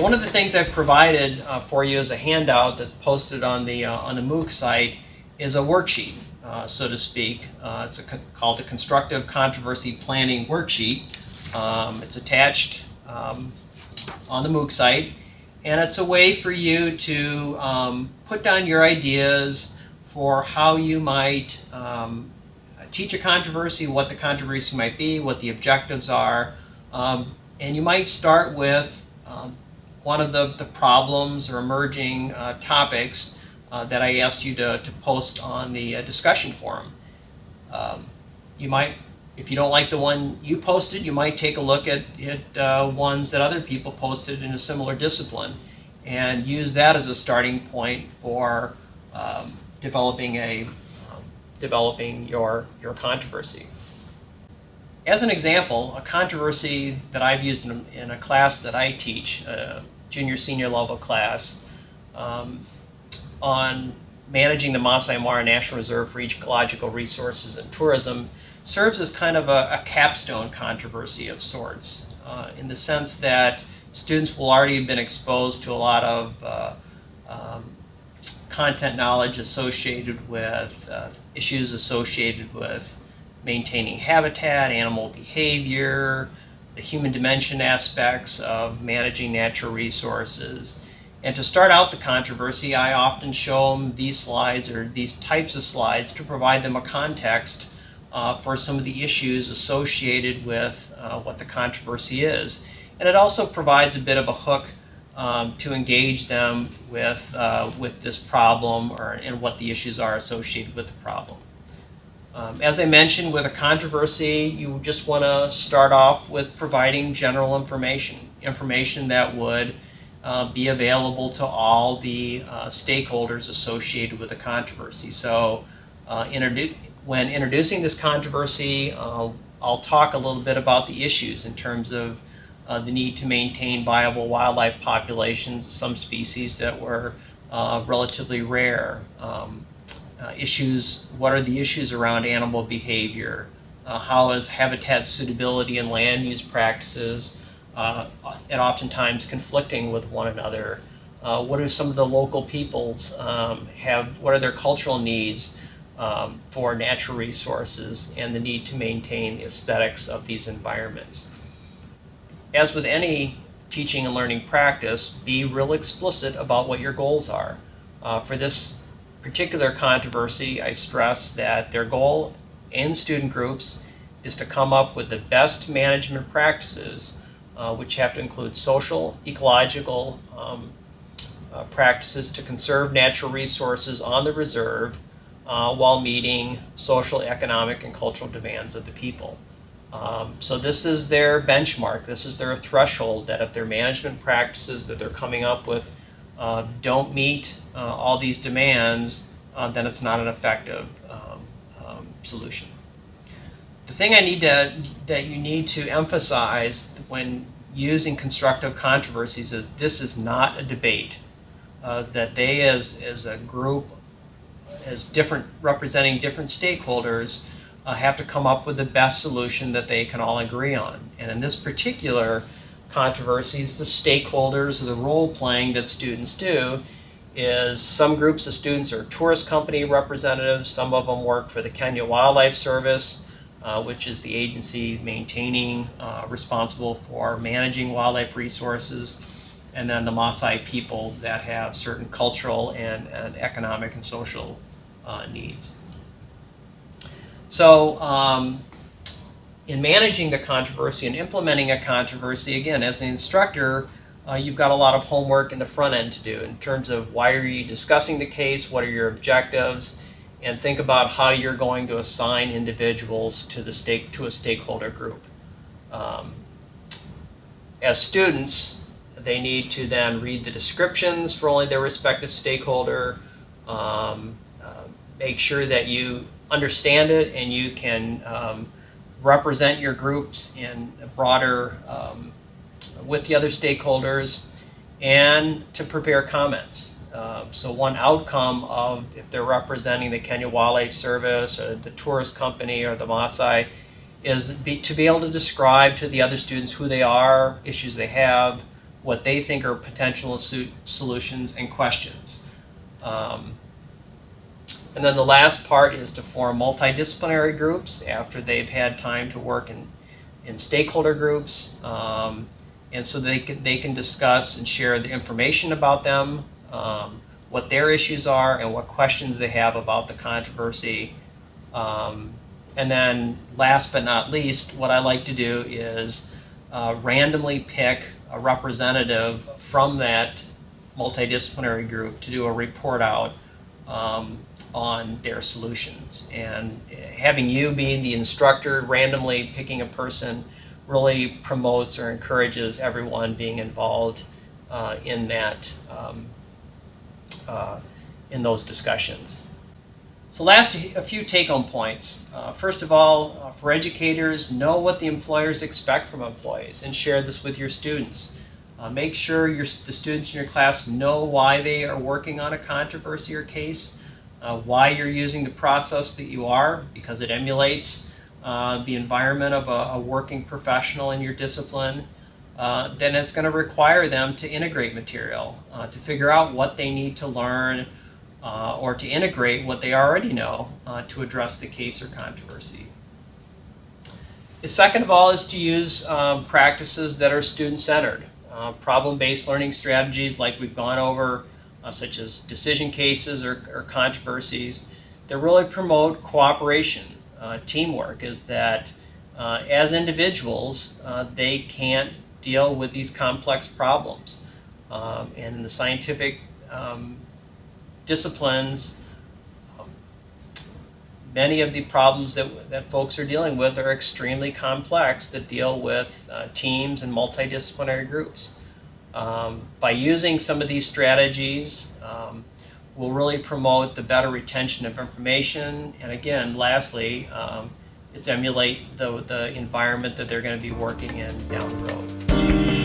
So one of the things I've provided for you as a handout that's posted on the MOOC site is a worksheet, so to speak. It's called the Constructive Controversy Planning Worksheet. It's attached on the MOOC site, and it's a way for you to put down your ideas for how you might teach a controversy, what the controversy might be, what the objectives are, and you might start with one of the problems or emerging topics that I asked you to post on the discussion forum. You might, if you don't like the one you posted, you might take a look at ones that other people posted in a similar discipline and use that as a starting point for developing your controversy. As an example, a controversy that I've used in a class that I teach, a junior-senior level class, on managing the Masai Mara National Reserve for ecological resources and tourism, serves as kind of a capstone controversy of sorts, in the sense that students will already have been exposed to a lot of content knowledge associated with issues associated with maintaining habitat, animal behavior, the human dimension aspects of managing natural resources. And to start out the controversy, I often show them these slides or these types of slides to provide them a context for some of the issues associated with what the controversy is. And it also provides a bit of a hook to engage them with this problem and what the issues are associated with the problem. As I mentioned, with a controversy, you just want to start off with providing general information that would be available to all the stakeholders associated with the controversy. So when introducing this controversy, I'll talk a little bit about the issues in terms of the need to maintain viable wildlife populations, some species that were relatively rare. What are the issues around animal behavior? How is habitat suitability and land use practices and oftentimes conflicting with one another? What do some of the local peoples what are their cultural needs for natural resources and the need to maintain the aesthetics of these environments? As with any teaching and learning practice, be real explicit about what your goals are. For this particular controversy, I stress that their goal in student groups is to come up with the best management practices, which have to include social, ecological practices to conserve natural resources on the reserve while meeting social, economic, and cultural demands of the people. So this is their benchmark, this is their threshold, that if their management practices that they're coming up with don't meet all these demands, then it's not an effective solution. The thing that you need to emphasize when using constructive controversies is this is not a debate. That they as a group, representing different stakeholders, have to come up with the best solution that they can all agree on. And in this particular controversies, the stakeholders, or the role playing that students do, is some groups of students are tourist company representatives, some of them work for the Kenya Wildlife Service, which is the agency responsible for managing wildlife resources, and then the Maasai people that have certain cultural and economic and social needs. So in managing the controversy and implementing a controversy, again, as an instructor, you've got a lot of homework in the front end to do in terms of why are you discussing the case, what are your objectives, and think about how you're going to assign individuals to a stakeholder group. As students, they need to then read the descriptions for only their respective stakeholder, make sure that you understand it and you can represent your groups in a broader with the other stakeholders, and to prepare comments. So one outcome of if they're representing the Kenya Wildlife Service or the tourist company or the Maasai is to be able to describe to the other students who they are, issues they have, what they think are potential solutions and questions. And then the last part is to form multidisciplinary groups after they've had time to work in stakeholder groups, and so they can discuss and share the information about them, what their issues are, and what questions they have about the controversy. And then last but not least, what I like to do is randomly pick a representative from that multidisciplinary group to do a report out on their solutions. And having you being the instructor, randomly picking a person, really promotes or encourages everyone being involved in that in those discussions. So last, a few take-home points. First of all, for educators, know what the employers expect from employees and share this with your students. Make sure the students in your class know why they are working on a controversy or case, why you're using the process that you are, because it emulates the environment of a working professional in your discipline. Then it's going to require them to integrate material, to figure out what they need to learn, or to integrate what they already know to address the case or controversy. The second of all is to use practices that are student-centered. Problem-based learning strategies like we've gone over, such as decision cases or controversies, that really promote cooperation. Teamwork is that as individuals, they can't deal with these complex problems. And in the scientific disciplines, many of the problems that folks are dealing with are extremely complex that deal with teams and multidisciplinary groups. By using some of these strategies, we'll really promote the better retention of information, and again, lastly, it's emulate the environment that they're going to be working in down the road.